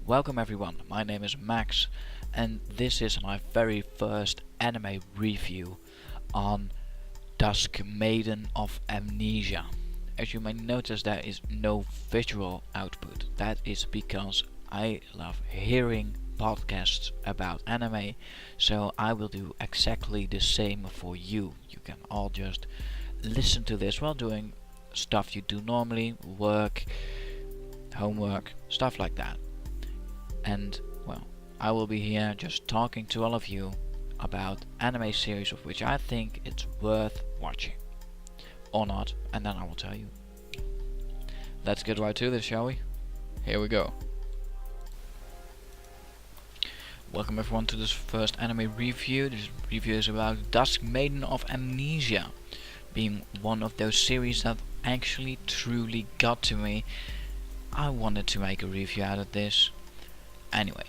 Welcome everyone, my name is Max and this is my very first anime review on Dusk, Maiden of Amnesia. As you may notice, there is no visual output. That is because I love hearing podcasts about anime, so I will do exactly the same for you. You can all just listen to this while doing stuff you do normally, work, homework, stuff like that. And well, I will be here just talking to all of you about anime series of which I think it's worth watching or not, and then I will tell you. Let's get right to this, shall we? Here we go. Welcome everyone to this first anime review. This review is about Dusk, Maiden of Amnesia, being one of those series that actually truly got to me. I wanted to make a review out of this. Anyway,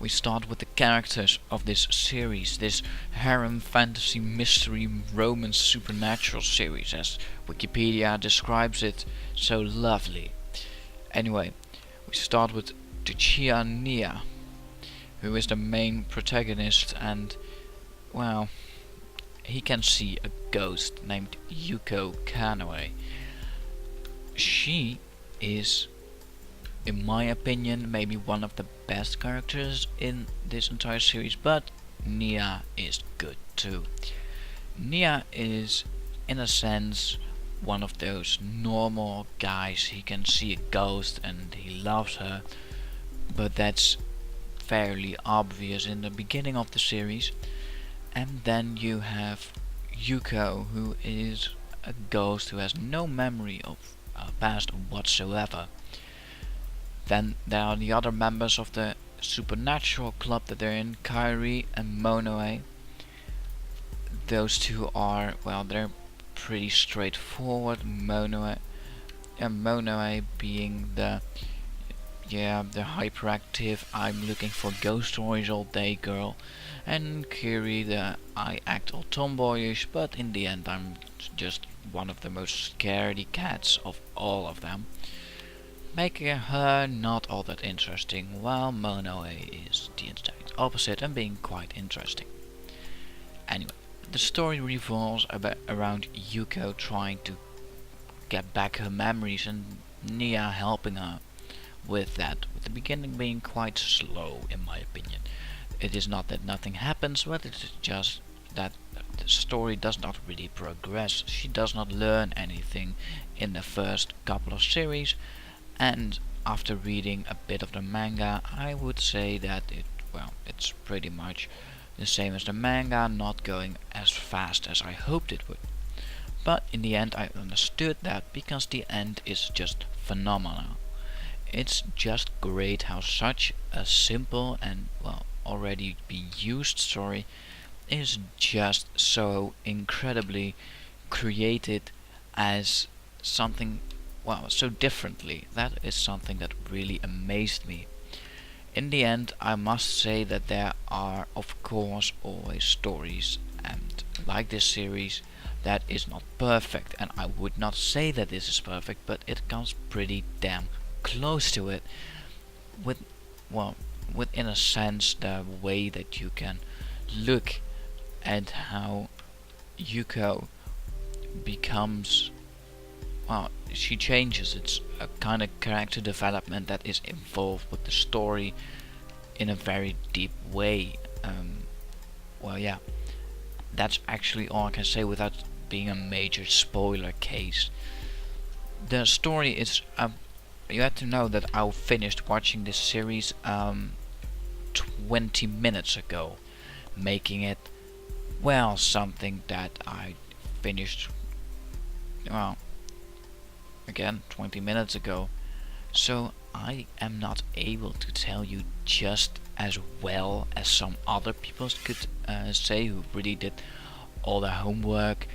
we start with the characters of this series, this harem fantasy mystery romance supernatural series, as Wikipedia describes it so lovely. Anyway, we start with Nia, who is the main protagonist, and well, he can see a ghost named Yuko Kanoe. She is, in my opinion, maybe one of the best characters in this entire series, but Nia is good too. Nia is, in a sense, one of those normal guys. He can see a ghost and he loves her, but that's fairly obvious in the beginning of the series. And then you have Yuko, who is a ghost who has no memory of past whatsoever. Then there are the other members of the supernatural club that they're in, Kairi and Monoe. Those two are, well, they're pretty straightforward. Monoe being the hyperactive, I'm looking for ghost stories all day girl, and Kairi, the I act all tomboyish, but in the end I'm just one of the most scaredy cats of all of them, making her not all that interesting, while Monoe is the exact opposite and being quite interesting. Anyway, the story revolves around Yuko trying to get back her memories and Nia helping her with that, with the beginning being quite slow in my opinion. It is not that nothing happens, but it is just that the story does not really progress. She does not learn anything in the first couple of series. And after reading a bit of the manga, I would say that it's pretty much the same as the manga, not going as fast as I hoped it would. But in the end I understood that, because the end is just phenomenal. It's just great how such a simple and already be used story is just so incredibly created as something so differently. That is something that really amazed me. In the end, I must say that there are of course always stories, and like this series, that is not perfect, and I would not say that this is perfect, but it comes pretty damn close to it, with in a sense the way that you can look at how Yuko becomes, she changes. It's a kind of character development that is involved with the story in a very deep way. That's actually all I can say without being a major spoiler case. The story is, you have to know that I finished watching this series 20 minutes ago, making it something that I finished again 20 minutes ago, so I am not able to tell you just as well as some other people could say, who really did all the homework,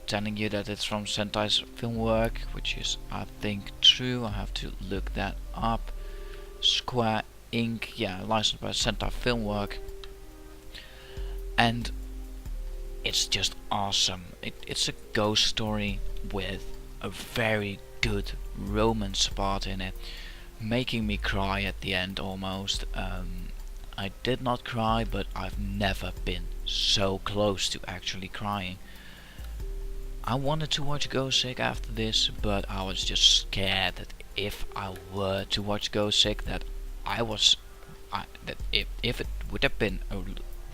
telling you that it's from Sentai's Filmwork, which is I think true. I have to look that up. Square Inc., licensed by Sentai Filmwork, and it's just awesome. It's a ghost story with a very good romance part in it, making me cry at the end almost. I did not cry, but I've never been so close to actually crying. I wanted to watch Ghost Sick after this, but I was just scared that if I were to watch Ghost Sick, that I was, that if it would have been a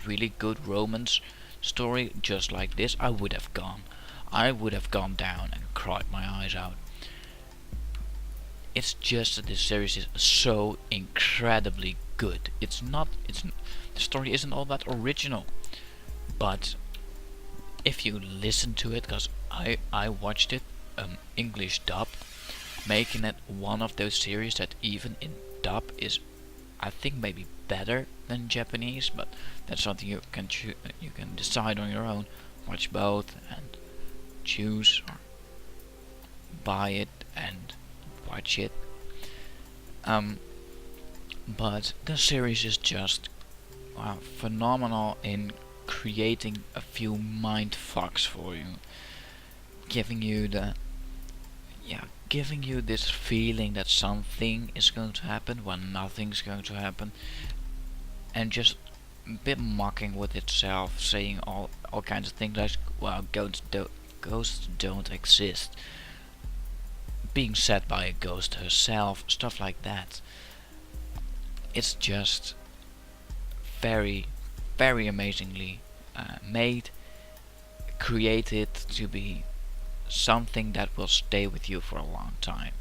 really good romance story just like this, I would have gone. I would have gone down and cried my eyes out. It's just that this series is so incredibly good. The story isn't all that original, but if you listen to it, because I watched it English dub, making it one of those series that even in dub is, I think, maybe better than Japanese, but that's something you can decide on your own. Watch both and choose, or buy it and watch it. But the series is just phenomenal in creating a few mind fucks for you, giving you this feeling that something is going to happen when nothing's going to happen, and just a bit mocking with itself, saying all kinds of things like, well, ghosts don't exist, being said by a ghost herself, stuff like that. It's just very, very amazingly made, created to be something that will stay with you for a long time.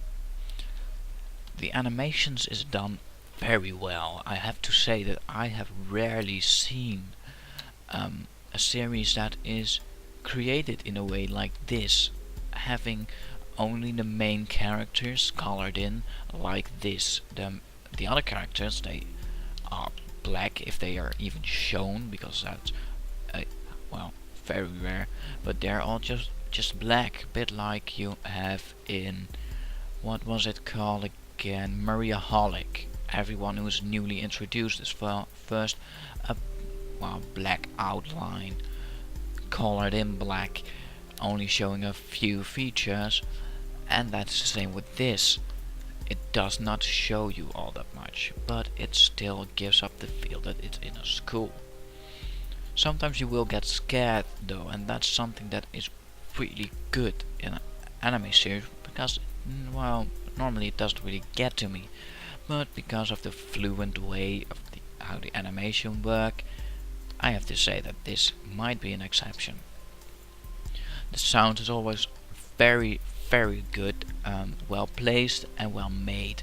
The animations is done very well. I have to say that I have rarely seen a series that is created in a way like this, having only the main characters colored in like this. The other characters, they are black if they are even shown, because that's very rare, but they're all just black, a bit like you have in, what was it called again, Myweeklyanime. Everyone who is newly introduced is first a black outline, colored in black, only showing a few features, and that's the same with this. It does not show you all that much, but it still gives up the feel that it's in a school. Sometimes you will get scared though, and that's something that is really good in an anime series, because, well, normally it doesn't really get to me, but because of the fluent way of how the animation work, I have to say that this might be an exception. The sound is always very, very good, well placed and well made.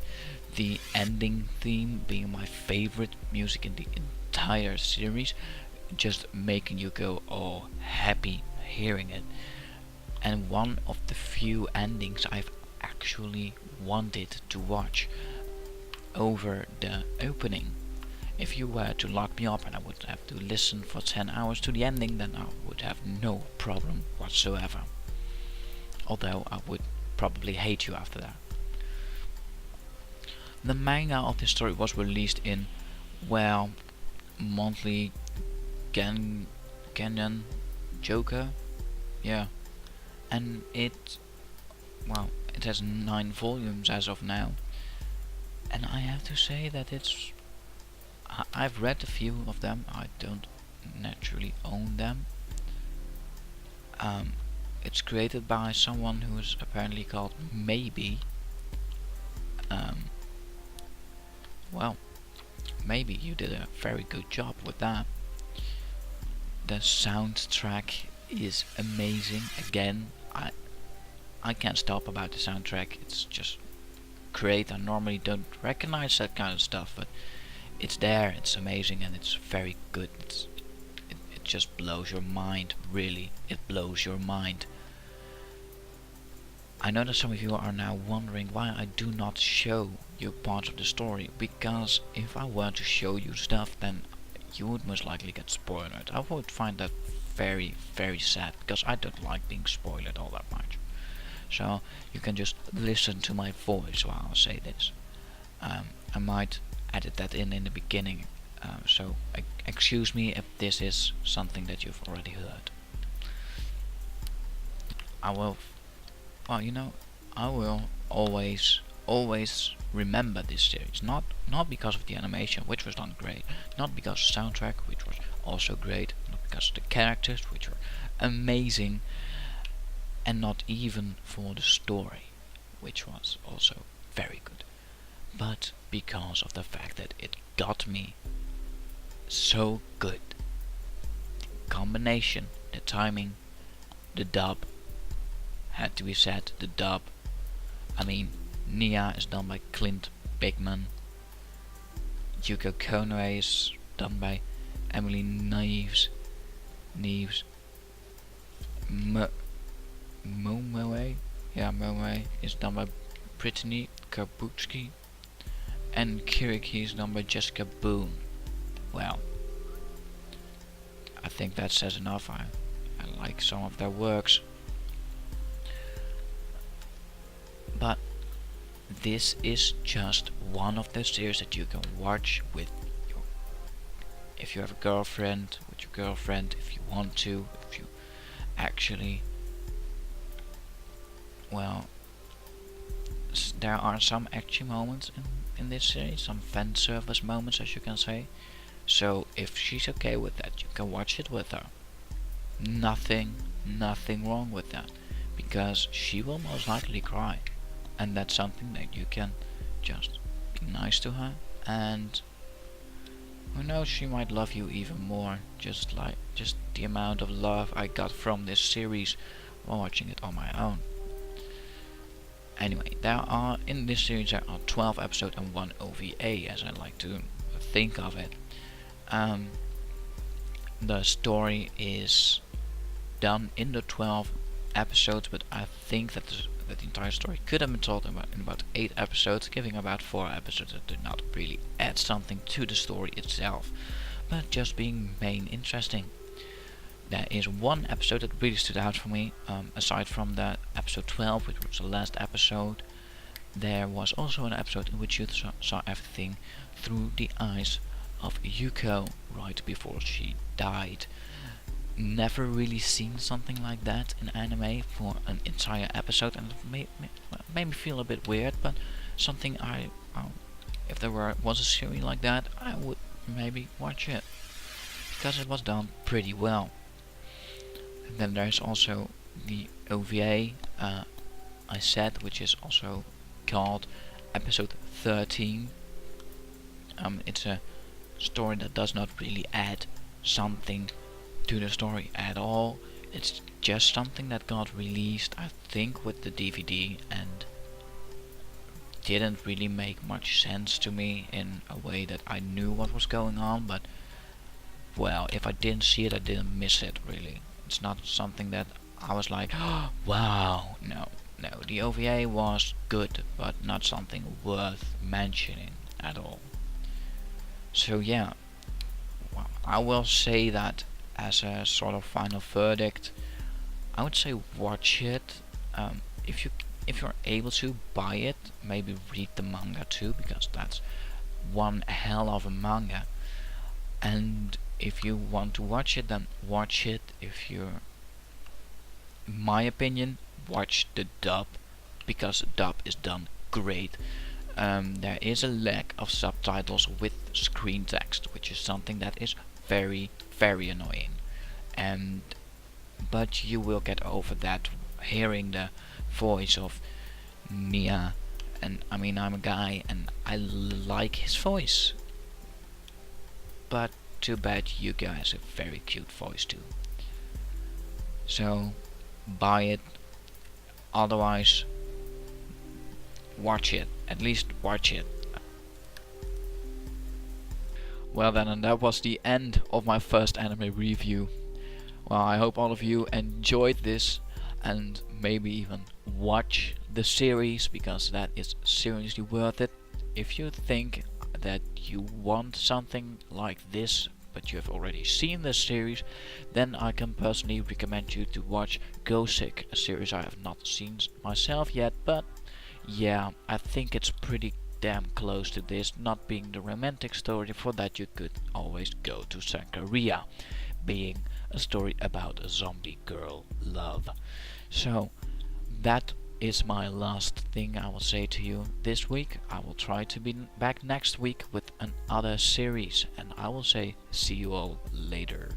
The ending theme being my favorite music in the entire series, just making you go oh happy hearing it. And one of the few endings I've actually wanted to watch over the opening. If you were to lock me up and I would have to listen for 10 hours to the ending, then I would have no problem whatsoever. Although I would probably hate you after that. The manga of this story was released in, well, monthly Kenyan Joker, yeah, and it has 9 volumes as of now, and I have to say that I've read a few of them. I don't naturally own them. It's created by someone who is apparently called Maybe. Well, maybe you did a very good job with that. The soundtrack is amazing. Again, I can't stop about the soundtrack. It's just great. I normally don't recognize that kind of stuff, but it's there, it's amazing, and it's very good. It just blows your mind, really. It blows your mind. I know that some of you are now wondering why I do not show you parts of the story, because if I were to show you stuff, then you would most likely get spoiled. I would find that very, very sad, because I don't like being spoiled all that much. So you can just listen to my voice while I say this. I might edit that in the beginning, so excuse me if this is something that you've already heard. I will always always remember this series. Not because of the animation, which was done great, not because of the soundtrack, which was also great, not because of the characters, which were amazing, and not even for the story, which was also very good, but because of the fact that it got me so good. The combination, the timing, the dub, had to be said, the dub. I mean, Nia is done by Clint Bigman. Yuko Konoe is done by Emily Neves. Momoe, yeah, Momoe is done by Brittany Kabutsky, and Kiriki is done by Jessica Boone. Well, I think that says enough. I like some of their works, but this is just one of those series that you can watch with your, if you have a girlfriend, with your girlfriend, if you want to, if you actually, well, there are some action moments in this series, some fan service moments, as you can say. So if she's okay with that, you can watch it with her. Nothing wrong with that, because she will most likely cry, and that's something that you can just be nice to her, and who knows, she might love you even more, just the amount of love I got from this series while watching it on my own. Anyway, in this series there are 12 episodes and 1 OVA, as I like to think of it. The story is done in the 12 episodes, but I think that the entire story could have been told in about 8 episodes, giving about 4 episodes that do not really add something to the story itself, but just being main interesting. There is one episode that really stood out for me, aside from the episode 12, which was the last episode. There was also an episode in which you saw everything through the eyes of Yuko right before she died. Never really seen something like that in anime for an entire episode, and it made me feel a bit weird, but something if there was a series like that, I would maybe watch it, because it was done pretty well. And then there's also the OVA, I said, which is also called episode 13. It's a story that does not really add something to the story at all. It's just something that got released, I think, with the DVD, and didn't really make much sense to me in a way that I knew what was going on, but well, if I didn't see it, I didn't miss it, really. It's not something that I was like, oh, wow, no, the OVA was good, but not something worth mentioning at all. So yeah, well, I will say that as a sort of final verdict, I would say watch it. If you're able to buy it, maybe read the manga too, because that's one hell of a manga. And if you want to watch it, then watch it. If you're, in my opinion, watch the dub, because the dub is done great. There is a lack of subtitles with screen text, which is something that is very annoying. But you will get over that hearing the voice of Nia, and I mean, I'm a guy and I like his voice, but too bad Yuka has a very cute voice too. So buy it, otherwise watch it, at least watch it. Well then, and that was the end of my first anime review. Well, I hope all of you enjoyed this, and maybe even watch the series, because that is seriously worth it. If you think that you want something like this, but you have already seen the series, then I can personally recommend you to watch Go Sick, a series I have not seen myself yet, but yeah, I think it's pretty damn close to this, not being the romantic story. For that you could always go to Sankaria, being a story about a zombie girl love. So that is my last thing I will say to you this week. I will try to be back next week with another series, and I will say see you all later.